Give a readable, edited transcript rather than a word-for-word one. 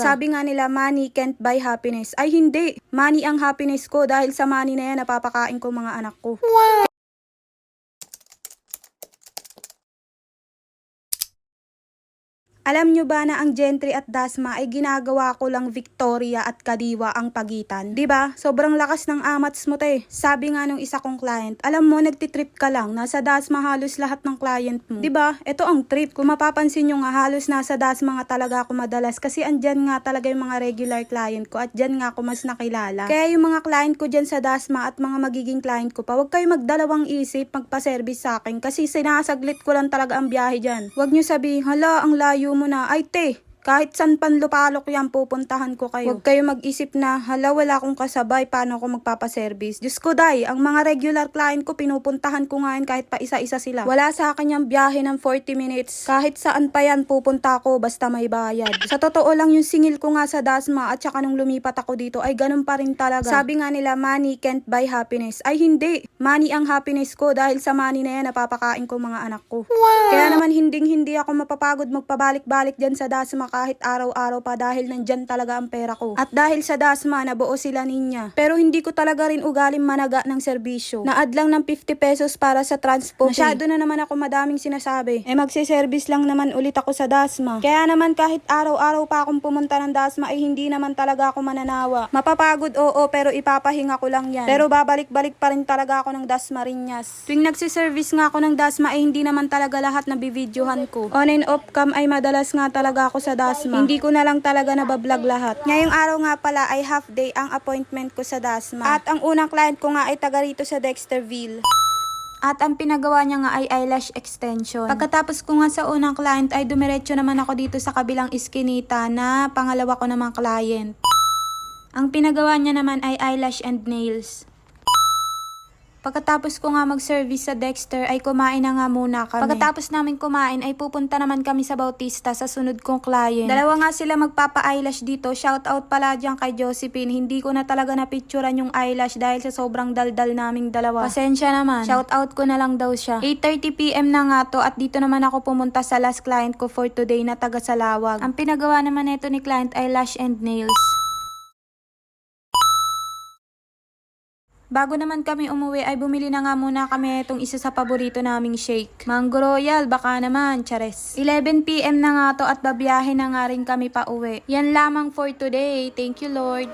Sabi nga nila, money can't buy happiness. Ay hindi, money ang happiness ko dahil sa money na yan napapakain ko mga anak ko. Wow! Alam nyo ba na ang Gentry at Dasma ay ginagawa ko lang Victoria at Kadiwa ang pagitan? 'Di ba? Sobrang lakas ng amats mo te. Sabi nga nung isa kong client, alam mo nagtitrip ka lang, nasa Dasma halos lahat ng client mo. 'Di ba? Ito ang trip. Kung mapapansin nyo nga halos nasa Dasma nga talaga ako madalas kasi andyan nga talaga yung mga regular client ko at dyan nga ako mas nakilala. Kaya yung mga client ko dyan sa Dasma at mga magiging client ko pa, huwag kayo magdalawang isip magpa-service sa akin kasi sinasaglit ko lang talaga ang biyahe dyan. Huwag nyo sabihin, hala ang layo mo na, ay te, kahit san panlupalok yan pupuntahan ko kayo. Huwag kayo mag-isip na, hala wala akong kasabay, paano ako magpapaservice. Diyos ko day, ang mga regular client ko pinupuntahan ko ngayon kahit pa isa-isa sila. Wala sa akin yung biyahe ng 40 minutes. Kahit saan pa yan pupunta ako basta may bayad. Sa totoo lang yung singil ko nga sa Dasma at saka nung lumipat ako dito ay ganun pa rin talaga. Sabi nga nila, money can't buy happiness. Ay hindi, money ang happiness ko dahil sa money na yan napapakain ko mga anak ko. Wow! Kaya naman hindi ako mapapagod magpabalik-balik dyan sa Dasma kahit araw-araw pa dahil nandyan talaga ang pera ko. At dahil sa Dasma, nabuo sila ninya. Pero hindi ko talaga rin ugaling managa ng serbisyo. Naad lang ng 50 pesos para sa transport. Masyado na naman ako madaming sinasabi. Magsiservice lang naman ulit ako sa Dasma. Kaya naman kahit araw-araw pa akong pumunta ng Dasma ay hindi naman talaga ako mananawa. Mapapagod oo pero ipapahinga ko lang yan. Pero babalik-balik pa rin talaga ako ng Dasmariñas. Tuwing nagsiservice nga ako ng Dasma ay hindi naman talaga lahat na bibidyohan ko. On and off cam ay madalas nga talaga ako sa Dasma. Hindi ko na lang talaga nabablog lahat. Ngayong araw nga pala ay half day ang appointment ko sa Dasma. At ang unang client ko nga ay taga rito sa Dexterville. At ang pinagawa niya nga ay eyelash extension. Pagkatapos ko nga sa unang client ay dumiretso naman ako dito sa kabilang iskinita na pangalawa ko namang client. Ang pinagawa niya naman ay eyelash and nails. Pagkatapos ko nga mag-service sa Dexter ay kumain na nga muna kami. Pagkatapos namin kumain ay pupunta naman kami sa Bautista sa sunod kong client. Dalawa nga sila magpapa-eyelash dito. Shout out pala dyan kay Josephine. Hindi ko na talaga napicturan yung eyelash dahil sa sobrang daldal naming dalawa. Pasensya naman. Shout out ko na lang daw siya. 8:30 PM na nga to at dito naman ako pumunta sa last client ko for today na taga Salawag. Ang pinagawa naman nito ni client ay lash and nails. Bago naman kami umuwi ay bumili na nga muna kami itong isa sa paborito naming shake. Mango Royal, baka naman, chares. 11 PM na nga to at babiyahe na nga rin kami pa uwi. Yan lamang for today. Thank you Lord.